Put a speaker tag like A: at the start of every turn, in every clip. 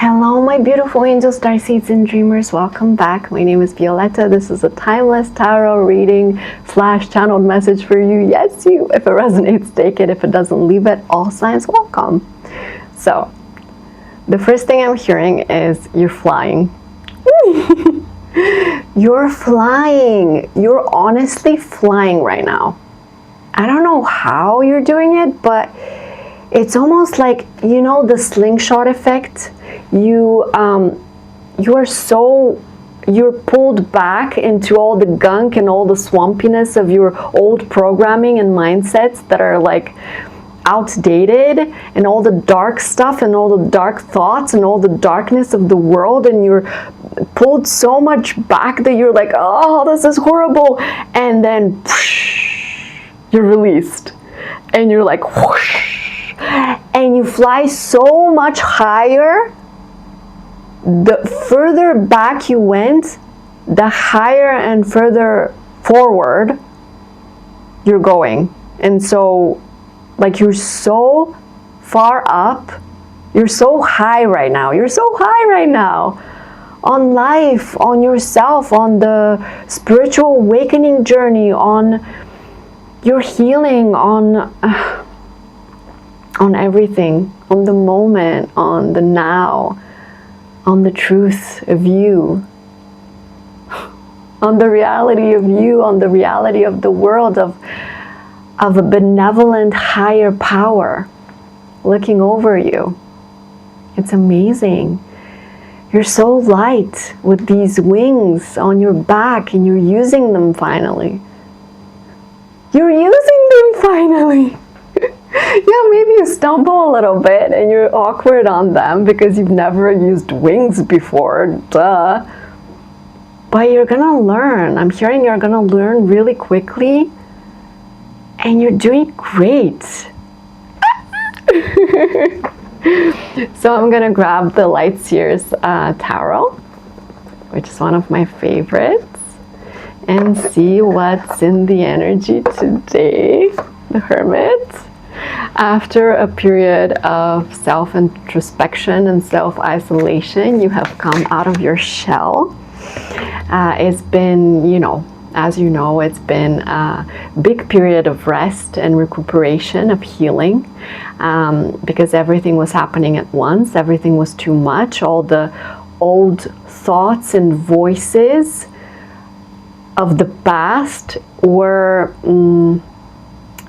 A: Hello my beautiful angels, starseeds and dreamers, welcome back. My name is Violeta. This is a timeless tarot reading / channeled message for you. Yes, you. If it resonates, take it. If it doesn't, leave it. All signs welcome. So, the first thing I'm hearing is you're flying. You're flying. You're honestly flying right now. I don't know how you're doing it, but it's almost like, you know, the slingshot effect. You're pulled back into all the gunk and all the swampiness of your old programming and mindsets that are like outdated, and all the dark stuff and all the dark thoughts and all the darkness of the world, and you're pulled so much back that you're like, oh, this is horrible, and then whoosh, you're released and you're like whoosh, and you fly so much higher. The further back you went, the higher and further forward you're going. And so, like, you're so far up, you're so high right now, you're so high right now on life, on yourself, on the spiritual awakening journey, on your healing, on everything, on the moment, on the now, on the truth of you, on the reality of you, on the reality of the world, of a benevolent higher power looking over you. It's amazing. You're so light with these wings on your back, and you're using them finally. You're using them finally. Yeah, maybe you stumble a little bit and you're awkward on them because you've never used wings before, duh. But you're gonna learn. I'm hearing you're gonna learn really quickly, and you're doing great. So I'm gonna grab the Light Seers Tarot, which is one of my favorites, and see what's in the energy today. The Hermit. After a period of self-introspection and self-isolation, you have come out of your shell. It's been, you know, as you know, it's been a big period of rest and recuperation, of healing, because everything was happening at once. Everything was too much. All the old thoughts and voices of the past were,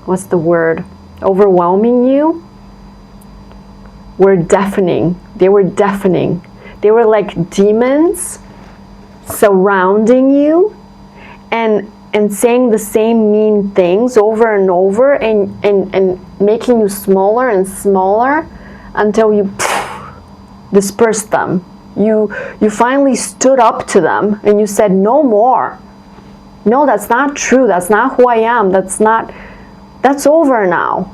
A: what's the word? Overwhelming you, were deafening. They were deafening. They were like demons surrounding you and saying the same mean things over and over, and making you smaller and smaller until you dispersed them. You finally stood up to them and you said, no more. No, that's not true. That's not who I am. That's over now.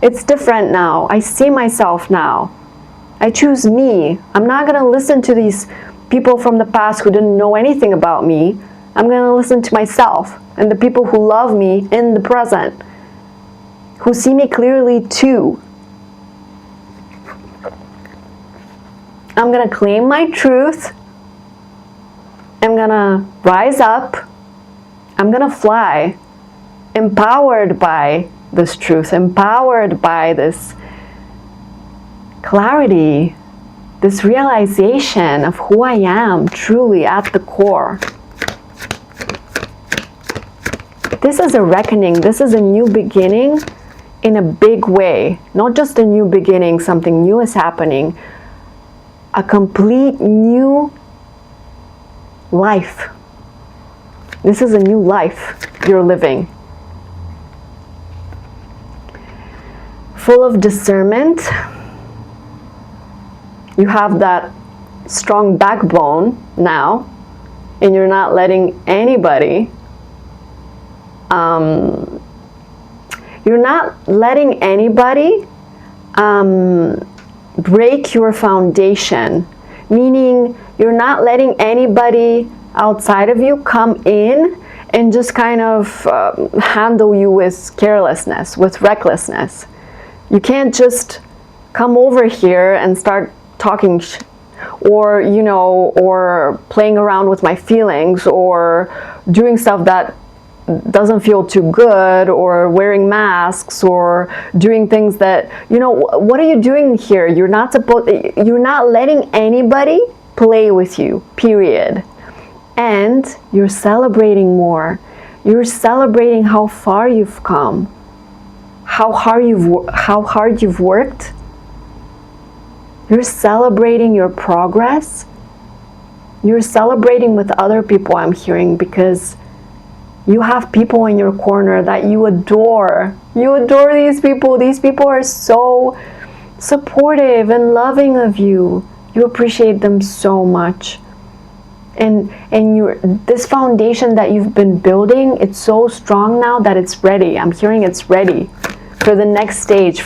A: It's different now. I see myself now. I choose me. I'm not going to listen to these people from the past who didn't know anything about me. I'm going to listen to myself and the people who love me in the present, who see me clearly too. I'm going to claim my truth. I'm going to rise up. I'm going to fly. Empowered by this truth, empowered by this clarity, this realization of who I am truly at the core. This is a reckoning. This is a new beginning in a big way. Not just a new beginning, something new is happening. A complete new life. This is a new life you're living. Full of discernment. You have that strong backbone now, and you're not letting anybody break your foundation, meaning you're not letting anybody outside of you come in and just kind of handle you with carelessness, with recklessness. You can't just come over here and start talking or, you know, or playing around with my feelings, or doing stuff that doesn't feel too good, or wearing masks, or doing things that, you know, what are you doing here? You're not letting anybody play with you, period. And you're celebrating more. You're celebrating how far you've come, how hard you've worked. You're celebrating your progress. You're celebrating with other people, I'm hearing, because you have people in your corner that you adore. You adore these people. These people are so supportive and loving of you. You appreciate them so much. And this foundation that you've been building, it's so strong now that it's ready. I'm hearing it's ready for the next stage,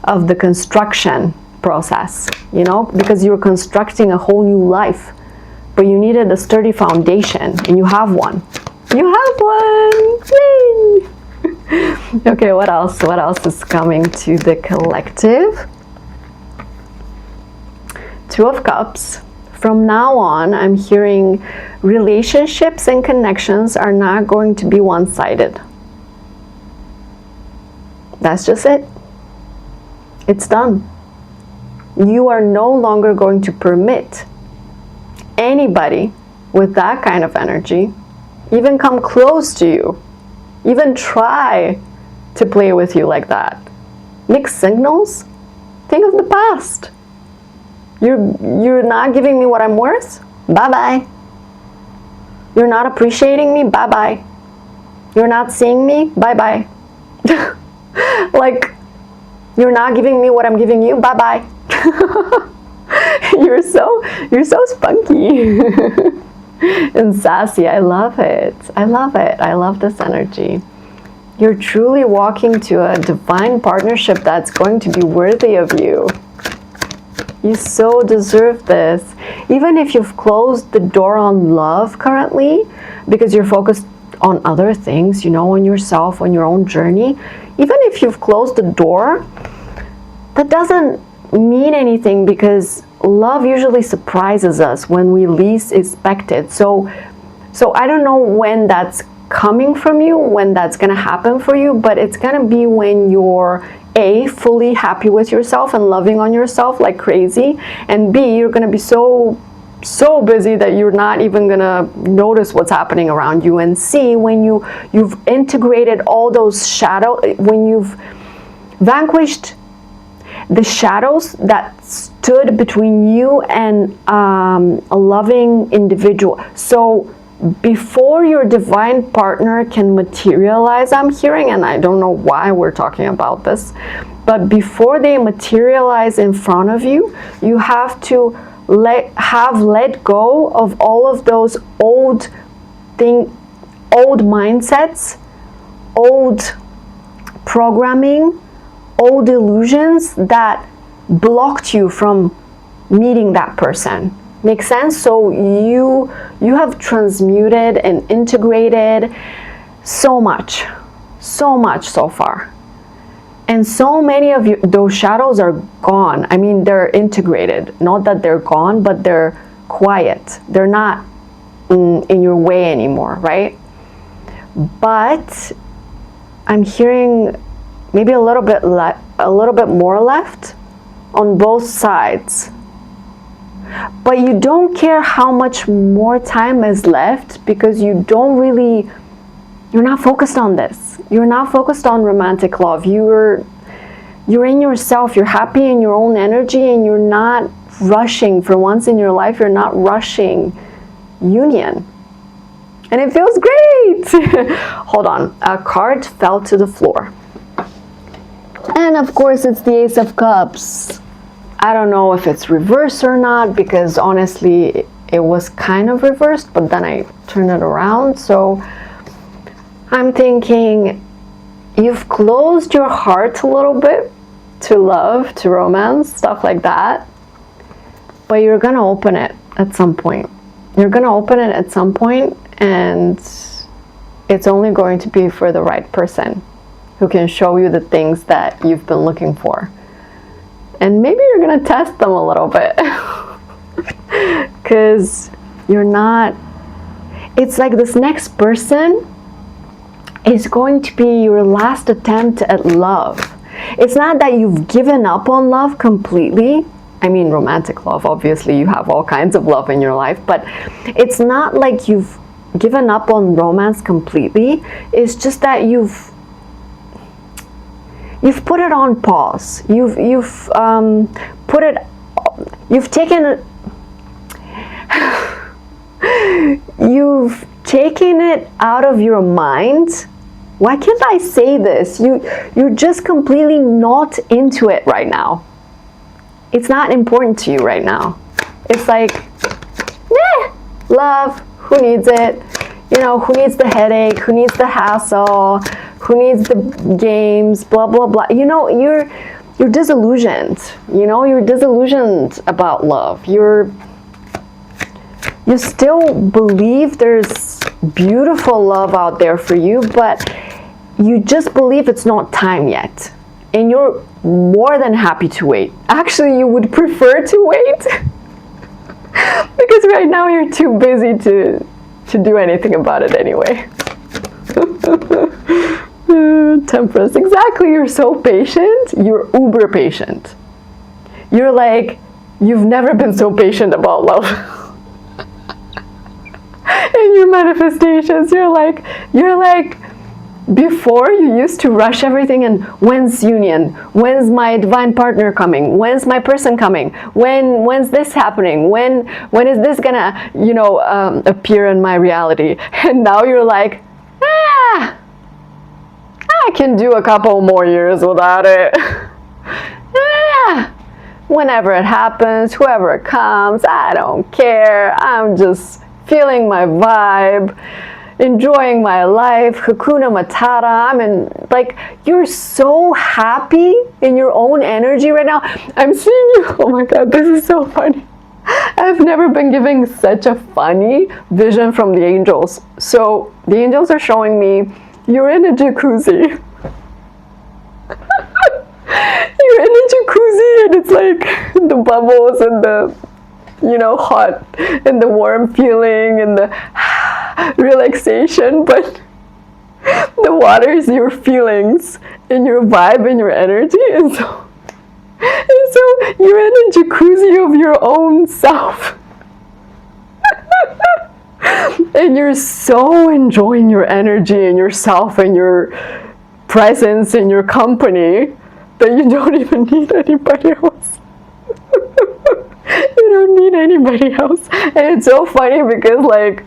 A: of the construction process, you know, because you're constructing a whole new life, but you needed a sturdy foundation, and you have one. You have one! Yay! Okay, what else? What else is coming to the collective? Two of Cups. From now on, I'm hearing relationships and connections are not going to be one-sided. That's just it. It's done. You are no longer going to permit anybody with that kind of energy even come close to you, even try to play with you like that. Mixed signals? Think of the past. You're not giving me what I'm worth? Bye-bye. You're not appreciating me? Bye-bye. You're not seeing me? Bye-bye. Like, you're not giving me what I'm giving you? Bye-bye. You're so spunky and sassy. I love it. I love it. I love this energy. You're truly walking to a divine partnership that's going to be worthy of you. You so deserve this. Even if you've closed the door on love currently because you're focused on other things, you know, on yourself, on your own journey, even if you've closed the door, that doesn't mean anything, because love usually surprises us when we least expect it. So I don't know when that's coming from you, when that's gonna happen for you, but it's gonna be when you're A, fully happy with yourself and loving on yourself like crazy, and B, you're gonna be so busy that you're not even gonna notice what's happening around you, and C, when you've integrated all those shadows, when you've vanquished the shadows that stood between you and a loving individual. So before your divine partner can materialize, I'm hearing, and I don't know why we're talking about this, but before they materialize in front of you, you have to let go of all of those old mindsets, old programming, old illusions that blocked you from meeting that person. Make sense? So you have transmuted and integrated so much so far, and so many of those shadows are gone. I mean, they're integrated, not that they're gone, but they're quiet. They're not in your way anymore, right? But I'm hearing maybe a little bit more left on both sides. But you don't care how much more time is left, because you're not focused on this. You're not focused on romantic love. You're in yourself. You're happy in your own energy, and you're not rushing. For once in your life, you're not rushing union. And it feels great. Hold on. A card fell to the floor. And of course, it's the Ace of Cups. I don't know if it's reversed or not, because honestly, it was kind of reversed, but then I turned it around. So I'm thinking you've closed your heart a little bit to love, to romance, stuff like that. But you're going to open it at some point. You're going to open it at some point, and it's only going to be for the right person who can show you the things that you've been looking for. And maybe you're gonna test them a little bit. Because you're not, it's like this next person is going to be your last attempt at love. It's not that you've given up on love completely. I mean, romantic love, obviously you have all kinds of love in your life, but it's not like you've given up on romance completely. It's just that you've put it on pause. You've taken it out of your mind. Why can't I say this? You're just completely not into it right now. It's not important to you right now. It's like, love, who needs it? You know, who needs the headache? Who needs the hassle? Who needs the games? Blah, blah, blah. You know, you're disillusioned. You know, you're disillusioned about love. You still believe there's beautiful love out there for you, but you just believe it's not time yet. And you're more than happy to wait. Actually, you would prefer to wait because right now you're too busy to do anything about it anyway. Temperance, exactly. You're so patient. You're uber patient. You're like, you've never been so patient about love. In your manifestations, you're like, before you used to rush everything and when's union? When's my divine partner coming? When's my person coming? When's this happening? When is this gonna, you know, appear in my reality? And now you're like, I can do a couple more years without it. Whenever it happens, whoever it comes, I don't care. I'm just feeling my vibe, enjoying my life, Hakuna Matata. I mean, like, you're so happy in your own energy right now. I'm seeing you. Oh my God, this is so funny. I've never been given such a funny vision from the angels. So the angels are showing me you're in a jacuzzi. You're in a jacuzzi and it's like the bubbles and the, you know, hot and the warm feeling and the relaxation, but the water is your feelings and your vibe and your energy. And so you're in a jacuzzi of your own self. And you're so enjoying your energy and yourself and your presence and your company that you don't even need anybody else. You don't need anybody else. And it's so funny because, like,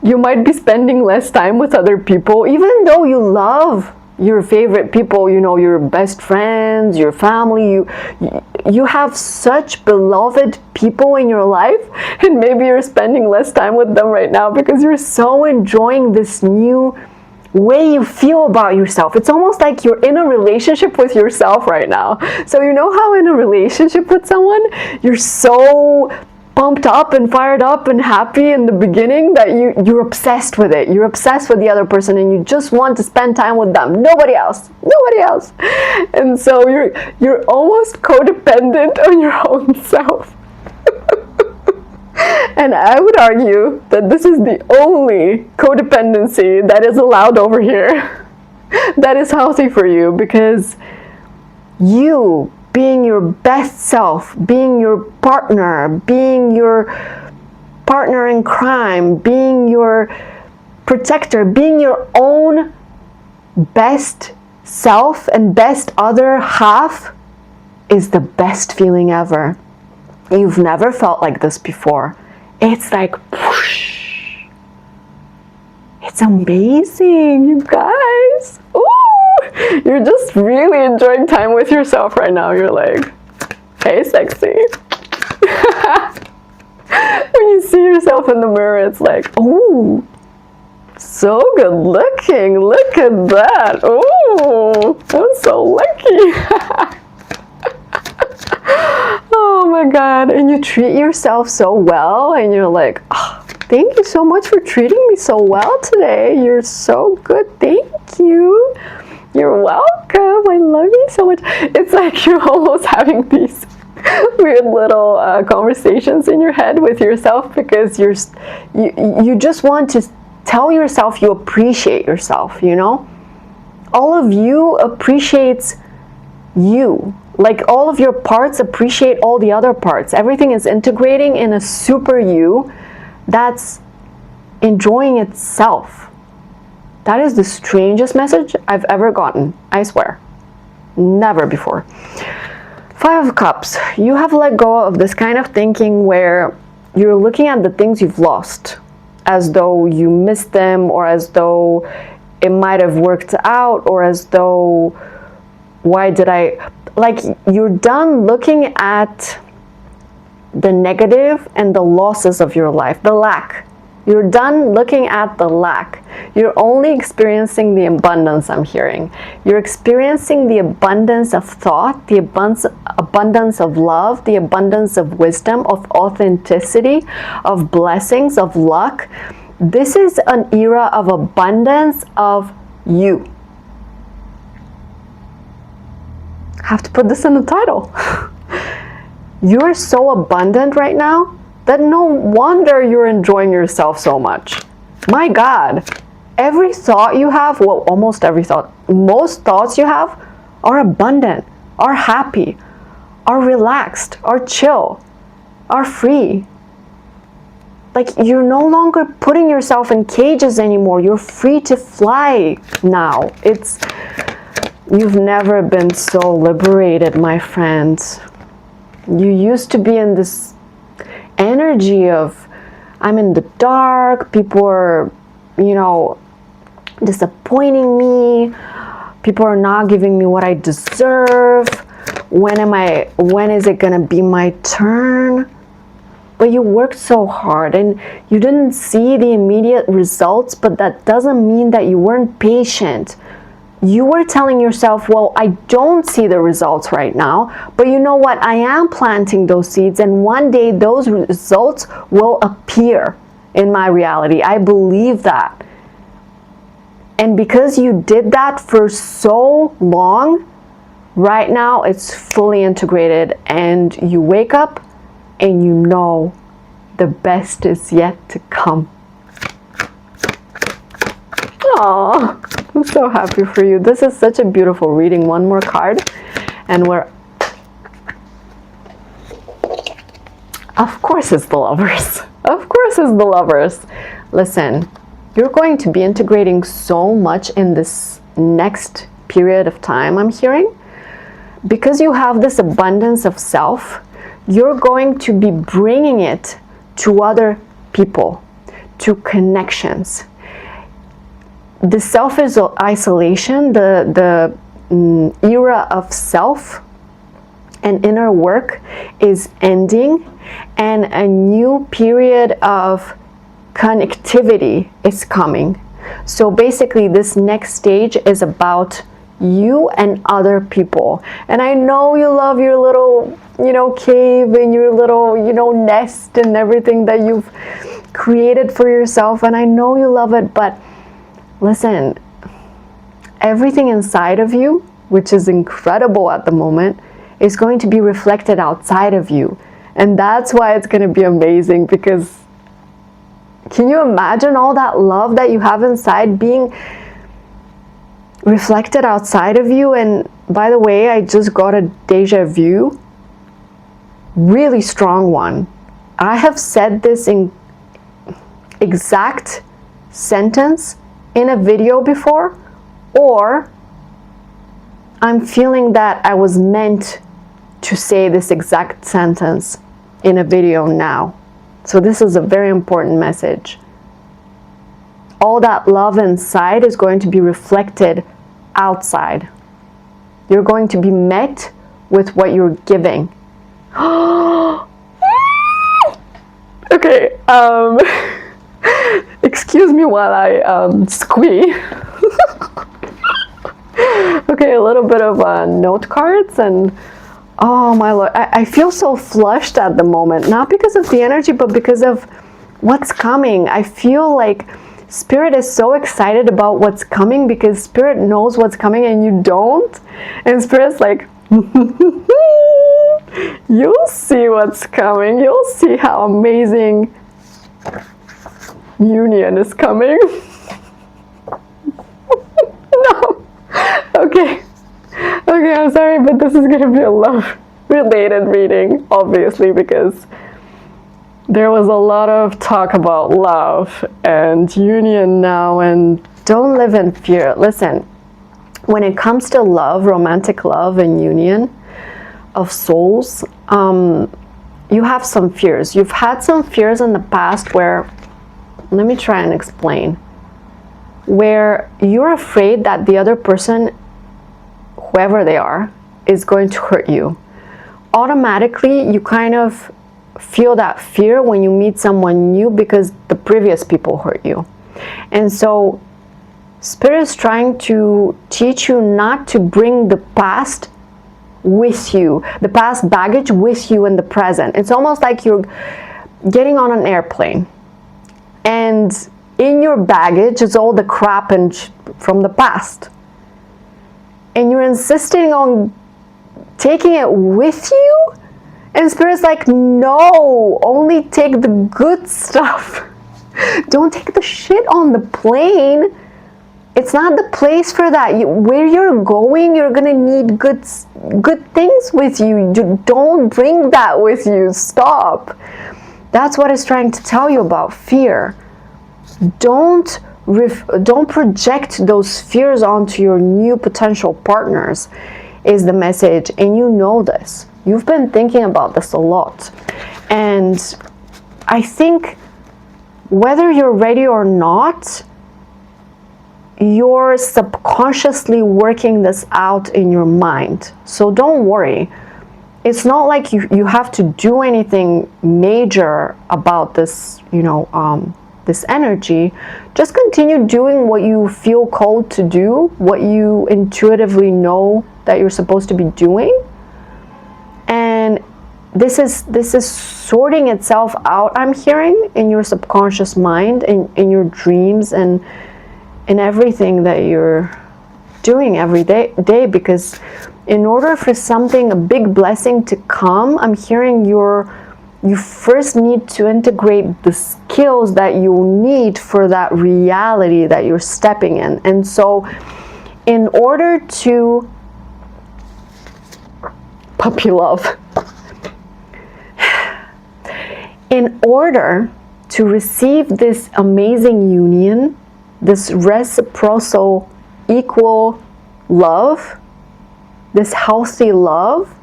A: you might be spending less time with other people, even though you love your favorite people, you know, your best friends, your family. You have such beloved people in your life, and maybe you're spending less time with them right now because you're so enjoying this new way you feel about yourself. It's almost like you're in a relationship with yourself right now. So you know how in a relationship with someone, you're so pumped up and fired up and happy in the beginning that you're obsessed with it. You're obsessed with the other person and you just want to spend time with them. Nobody else. And so you're almost codependent on your own self. And I would argue that this is the only codependency that is allowed over here that is healthy for you, because you being your best self, being your partner in crime, being your protector, being your own best self and best other half is the best feeling ever. You've never felt like this before. It's like, whoosh. It's amazing, you guys. Ooh, you're just really enjoying time with yourself right now. You're like, hey, sexy. When you see yourself in the mirror, it's like, ooh, so good looking. Look at that. Ooh, I'm so lucky. Oh my God. And you treat yourself so well and you're like, oh, thank you so much for treating me so well today. You're so good. Thank you. You're welcome. I love you so much. It's like you're almost having these weird little conversations in your head with yourself, because you just want to tell yourself you appreciate yourself, you know? All of you appreciates you. Like all of your parts appreciate all the other parts. Everything is integrating in a super you that's enjoying itself. That is the strangest message I've ever gotten, I swear. Never before. 5 of Cups. You have let go of this kind of thinking where you're looking at the things you've lost as though you missed them, or as though it might have worked out, or as though, why did I... Like, you're done looking at the negative and the losses of your life, the lack. You're done looking at the lack. You're only experiencing the abundance, I'm hearing. You're experiencing the abundance of thought, the abundance of love, the abundance of wisdom, of authenticity, of blessings, of luck. This is an era of abundance of you. I have to put this in the title. You're so abundant right now that no wonder you're enjoying yourself so much. My God, every thought you have, well, almost every thought, most thoughts you have are abundant, are happy, are relaxed, are chill, are free. Like, you're no longer putting yourself in cages anymore. You're free to fly now. You've never been so liberated, my friends. You used to be in this energy of, I'm in the dark, people are, you know, disappointing me, people are not giving me what I deserve, when is it gonna be my turn? But you worked so hard and you didn't see the immediate results, but that doesn't mean that you weren't patient. You were telling yourself, well, I don't see the results right now, but you know what? I am planting those seeds, and one day those results will appear in my reality. I believe that. And because you did that for so long, right now it's fully integrated, and you wake up and you know the best is yet to come. Aww, I'm so happy for you. This is such a beautiful reading. One more card and we're... Of course it's the Lovers. Of course it's the Lovers. Listen, you're going to be integrating so much in this next period of time, I'm hearing. Because you have this abundance of self, you're going to be bringing it to other people, to connections. The self-isolation, the era of self and inner work is ending, and a new period of connectivity is coming. So basically this next stage is about you and other people. And I know you love your little, you know, cave and your little, you know, nest and everything that you've created for yourself, and I know you love it, but listen, everything inside of you, which is incredible at the moment, is going to be reflected outside of you. And that's why it's going to be amazing, because can you imagine all that love that you have inside being reflected outside of you? And by the way, I just got a deja vu, really strong one. I have said this in exact sentence in a video before, or I'm feeling that I was meant to say this exact sentence in a video now. So this is a very important message. All that love inside is going to be reflected outside. You're going to be met with what you're giving. Okay, excuse me while I squee. Okay, a little bit of note cards, and oh my Lord, I feel so flushed at the moment, not because of the energy, but because of what's coming. I feel like Spirit is so excited about what's coming because Spirit knows what's coming and you don't. And Spirit's like, you'll see what's coming. You'll see how amazing union is coming. No. Okay, I'm sorry, but this is gonna be a love-related reading, obviously, because there was a lot of talk about love and union now, and don't live in fear. Listen, when it comes to love, romantic love and union of souls, you have some fears. You've had some fears in the past where, let me try and explain, where you're afraid that the other person, whoever they are, is going to hurt you. Automatically, you kind of feel that fear when you meet someone new because the previous people hurt you. And so Spirit is trying to teach you not to bring the past with you, the past baggage with you in the present. It's almost like you're getting on an airplane and in your baggage is all the crap and from the past. And you're insisting on taking it with you? And Spirit's like, no, only take the good stuff. Don't take the shit on the plane. It's not the place for that. Where you're going, you're gonna need good things with you. Don't bring that with you. Stop. That's what it's trying to tell you about fear. Don't project those fears onto your new potential partners, is the message. And you know this. You've been thinking about this a lot. And I think whether you're ready or not, you're subconsciously working this out in your mind. So don't worry. It's not like you have to do anything major about this, this energy. Just continue doing what you feel called to do, what you intuitively know that you're supposed to be doing. And this is sorting itself out, I'm hearing, in your subconscious mind, in your dreams, and in everything that you're doing every day, because in order for something, a big blessing to come, I'm hearing you first need to integrate the skills that you need for that reality that you're stepping in. And so in order to puppy love, in order to receive this amazing union, this reciprocal, equal love, this healthy love,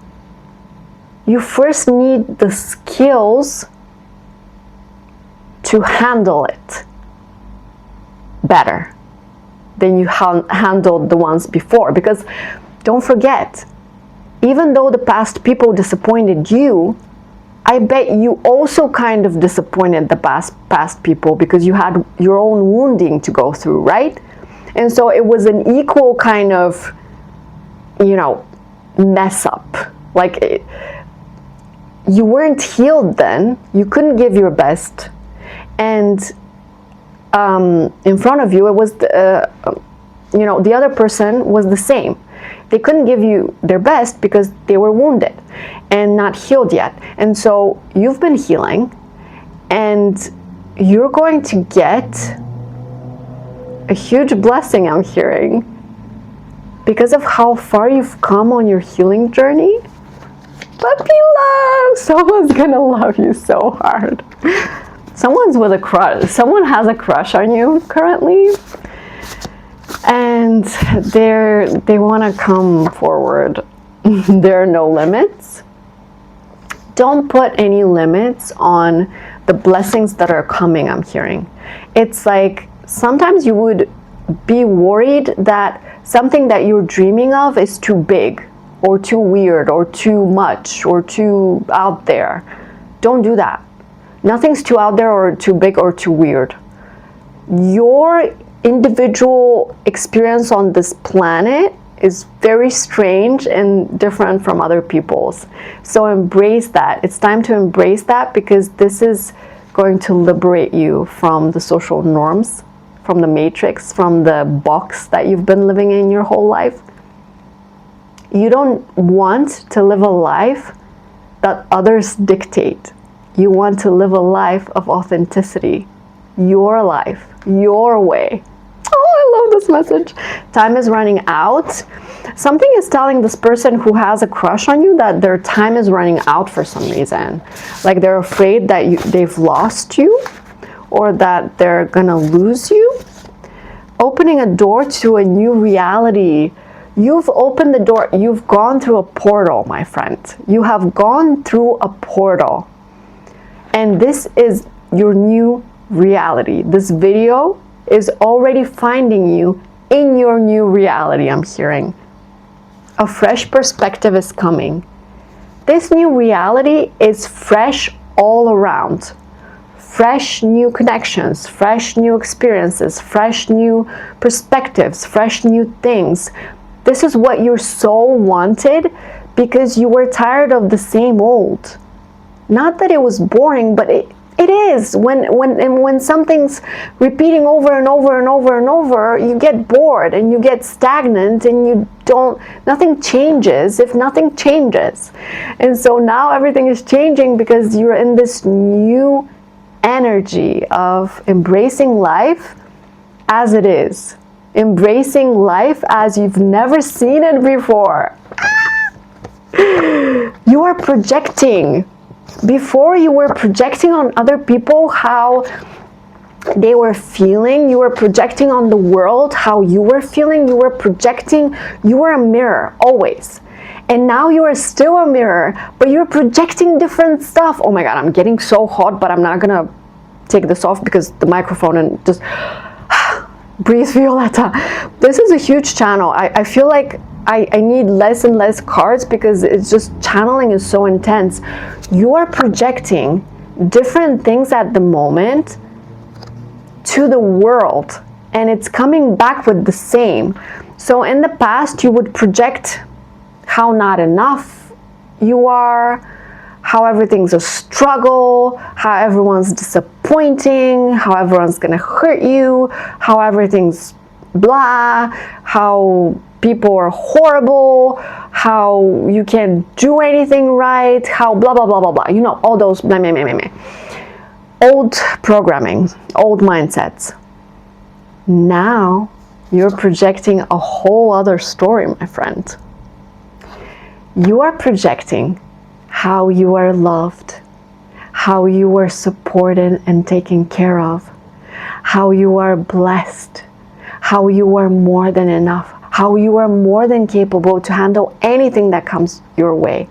A: you first need the skills to handle it better than you handled the ones before. Because don't forget, even though the past people disappointed you, I bet you also kind of disappointed the past people because you had your own wounding to go through, right? And so it was an equal kind of, mess up. Like, you weren't healed then. You couldn't give your best. And in front of you, it was, the other person was the same. They couldn't give you their best because they were wounded and not healed yet. And so you've been healing, and you're going to get a huge blessing, I'm hearing, because of how far you've come on your healing journey. Puppy love! Someone's gonna love you so hard. Someone's with a crush. Someone has a crush on you currently. And they want to come forward. There are no limits. Don't put any limits on the blessings that are coming, I'm hearing. It's like sometimes you would be worried that something that you're dreaming of is too big or too weird or too much or too out there. Don't do that. Nothing's too out there or too big or too weird. Your individual experience on this planet is very strange and different from other people's. So embrace that. It's time to embrace that, because this is going to liberate you from the social norms, from the matrix, from the box that you've been living in your whole life. You don't want to live a life that others dictate. You want to live a life of authenticity. Your life, your way. Oh, I love this message. Time is running out. Something is telling this person who has a crush on you that their time is running out for some reason. Like they're afraid that they've lost you, or that they're gonna lose you. Opening a door to a new reality. You've opened the door. You've gone through a portal, my friend. You have gone through a portal. And this is your new reality. This video is already finding you in your new reality, I'm hearing. A fresh perspective is coming. This new reality is fresh all around. Fresh new connections, fresh new experiences, fresh new perspectives, fresh new things. This is what your soul wanted because you were tired of the same old. Not that it was boring, but it is. When something's repeating over and over and over and over, you get bored and you get stagnant and nothing changes if nothing changes. And so now everything is changing because you're in this new energy of embracing life as it is. Embracing life as you've never seen it before. You are projecting. Before, you were projecting on other people how they were feeling. You were projecting on the world how you were feeling. You were projecting. You were a mirror, always. And now you are still a mirror, but you're projecting different stuff. Oh my God, I'm getting so hot, but I'm not gonna take this off because the microphone, and just breathe, Violeta. This is a huge channel. I feel like I need less and less cards because it's just, channeling is so intense. You are projecting different things at the moment to the world, and it's coming back with the same. So in the past, you would project how not enough you are, how everything's a struggle, how everyone's disappointing, how everyone's gonna hurt you, how everything's blah, how people are horrible, how you can't do anything right, how blah, blah, blah, blah, blah. You know, all those blah, blah, blah, blah, blah. Old programming, old mindsets. Now you're projecting a whole other story, my friend. You are projecting how you are loved, how you are supported and taken care of, how you are blessed, how you are more than enough, how you are more than capable to handle anything that comes your way,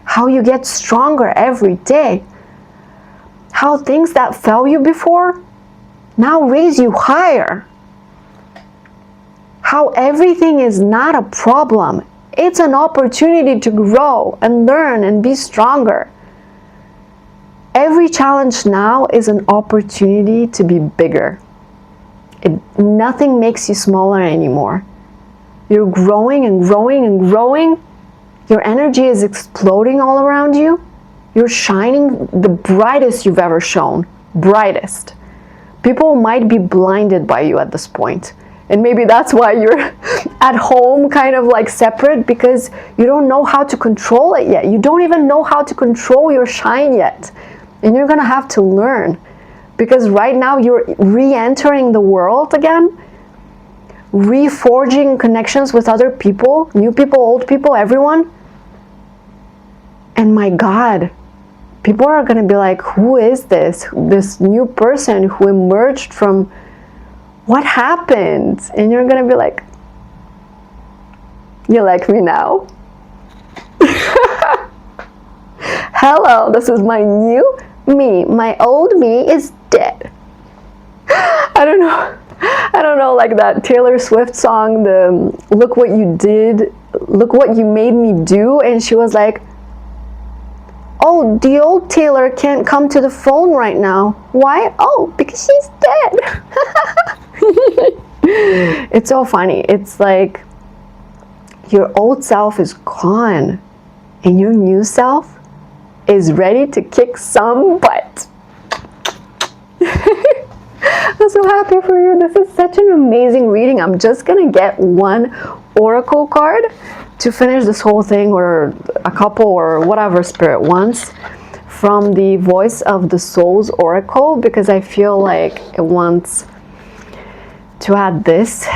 A: how you get stronger every day, how things that fell you before now raise you higher, how everything is not a problem. It's an opportunity to grow and learn and be stronger. Every challenge now is an opportunity to be bigger. Nothing makes you smaller anymore. You're growing and growing and growing. Your energy is exploding all around you. You're shining the brightest you've ever shown. Brightest. People might be blinded by you at this point. And maybe that's why you're at home kind of like separate, because you don't know how to control it yet. You don't even know how to control your shine yet. And you're gonna have to learn, because right now you're re-entering the world again, reforging connections with other people, new people, old people, everyone. And my God, people are gonna be like, who is this new person who emerged from, what happened? And you're gonna be like, you like me now? Hello, this is my new me. My old me is dead. I don't know, like that Taylor Swift song, the look what you did, look what you made me do. And she was like, oh, the old Taylor can't come to the phone right now. Why? Oh, because she's dead. It's so funny. It's like your old self is gone and your new self is ready to kick some butt. I'm so happy for you. This is such an amazing reading. I'm just gonna get one oracle card to finish this whole thing, or a couple, or whatever Spirit wants, from the Voice of the Soul's Oracle, because I feel like it wants to add this.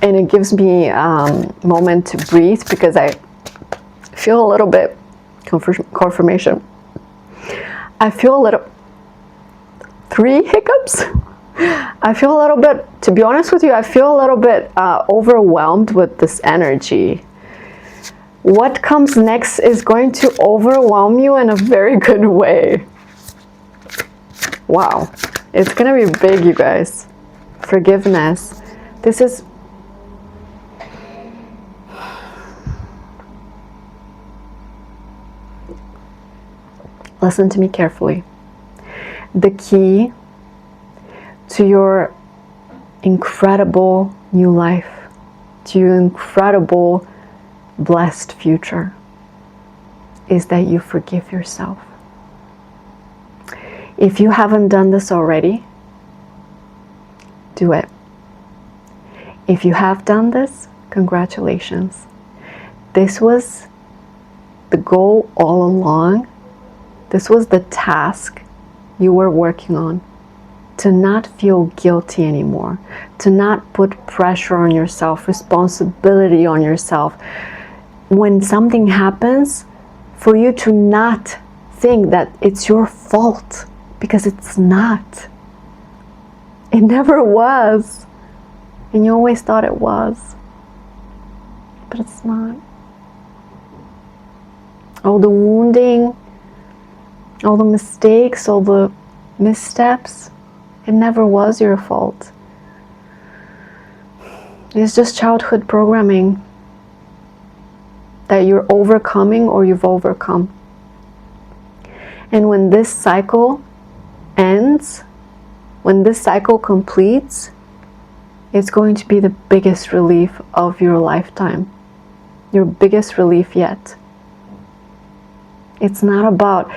A: And it gives me a moment to breathe, because I feel a little bit, confirmation, I feel a little, 3 hiccups. I feel a little bit, to be honest with you, I feel a little bit overwhelmed with this energy. What comes next is going to overwhelm you in a very good way. Wow. It's gonna be big, you guys. Forgiveness. This is... Listen to me carefully. The key to your incredible new life, to your incredible blessed future, is that you forgive yourself. If you haven't done this already, do it. If you have done this, congratulations. This was the goal all along. This was the task you were working on. To not feel guilty anymore. To not put pressure on yourself, responsibility on yourself. When something happens, for you to not think that it's your fault, because it's not. It never was. And you always thought it was. But it's not. All the wounding, all the mistakes, all the missteps, it never was your fault. It's just childhood programming that you're overcoming or you've overcome. And when this cycle ends, when this cycle completes, it's going to be the biggest relief of your lifetime. Your biggest relief yet. It's not about...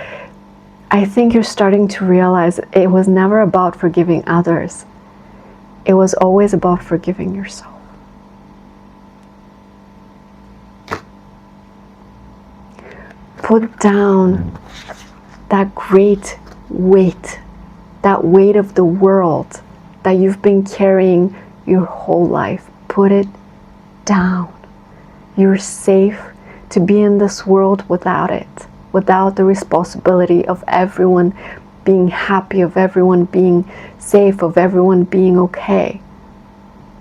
A: I think you're starting to realize it was never about forgiving others. It was always about forgiving yourself. Put down that great weight, that weight of the world that you've been carrying your whole life. Put it down. You're safe to be in this world without it. Without the responsibility of everyone being happy, of everyone being safe, of everyone being okay.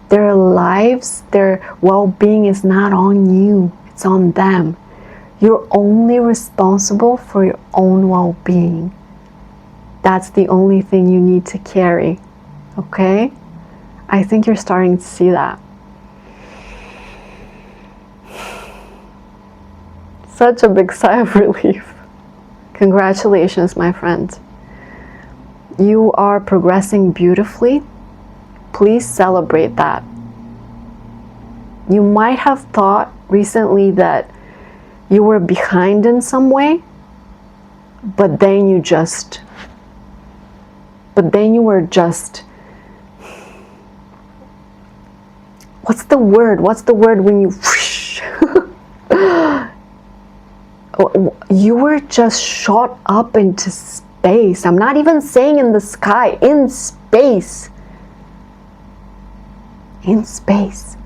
A: Their lives, their well-being is not on you, it's on them. You're only responsible for your own well-being. That's the only thing you need to carry, okay? I think you're starting to see that. Such a big sigh of relief. Congratulations, my friend. You are progressing beautifully. Please celebrate that. You might have thought recently that you were behind in some way, but then you were just, what's the word? What's the word when you whoosh? You were just shot up into space. I'm not even saying in the sky, in space. In space.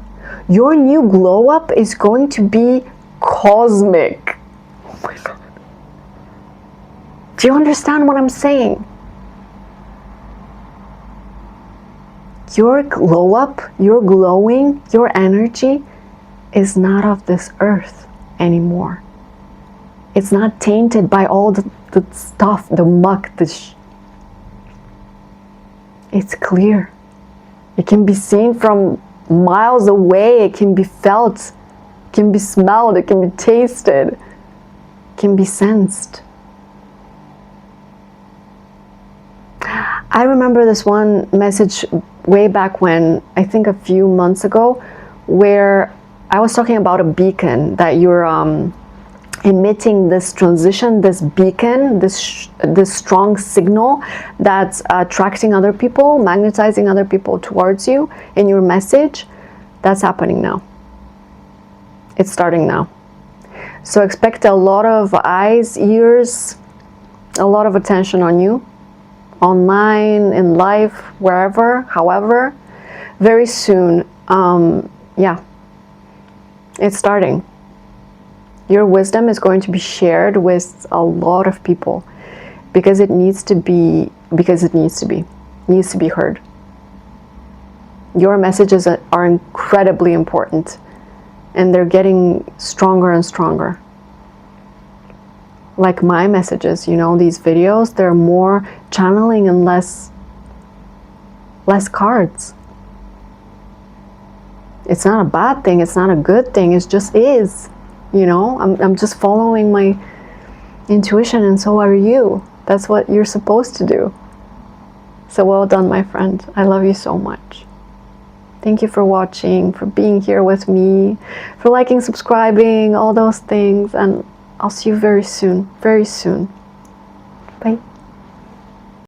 A: Your new glow up is going to be cosmic. Oh my God. Do you understand what I'm saying? Your glow up, your glowing, your energy is not of this earth anymore. It's not tainted by all the stuff, the muck, It's clear. It can be seen from miles away. It can be felt. It can be smelled. It can be tasted. It can be sensed. I remember this one message way back when, I think a few months ago, where I was talking about a beacon that emitting this transition, this beacon, this strong signal that's attracting other people, magnetizing other people towards you in your message. That's happening now. It's starting now. So expect a lot of eyes, ears, a lot of attention on you, online, in life, wherever, however, very soon. Yeah, it's starting. Your wisdom is going to be shared with a lot of people because it needs to be, needs to be heard. Your messages are incredibly important, and they're getting stronger and stronger. Like my messages, you know, these videos, they're more channeling and less cards. It's not a bad thing, it's not a good thing, it just is. You know, I'm just following my intuition, and so are you. That's what you're supposed to do. So well done, my friend. I love you so much. Thank you for watching, for being here with me, for liking, subscribing, all those things. And I'll see you very soon, very soon. Bye.